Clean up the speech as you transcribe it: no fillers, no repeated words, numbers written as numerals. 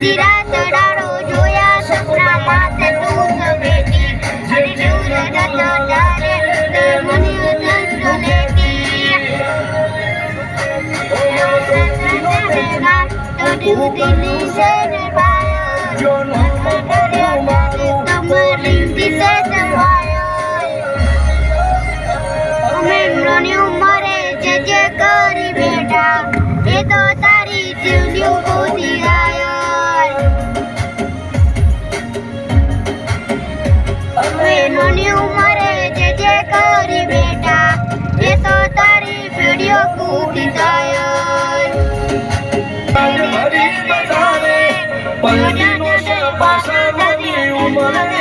રાત દાડો જોયા સપના માથે તું જ બેઠી અને દૂર જતો તારે મને દર્દ લેતી તો દિલની શેર પાયો તમારી દિશે જવાયો અમે નાની ઉંમરે જે કરી બેઠા એ તો તારી જીવની ગોતી નાની ઉંમરે જે કરી બેટા એ તો તારી પેઢીઓ કૂદી જાય પાછા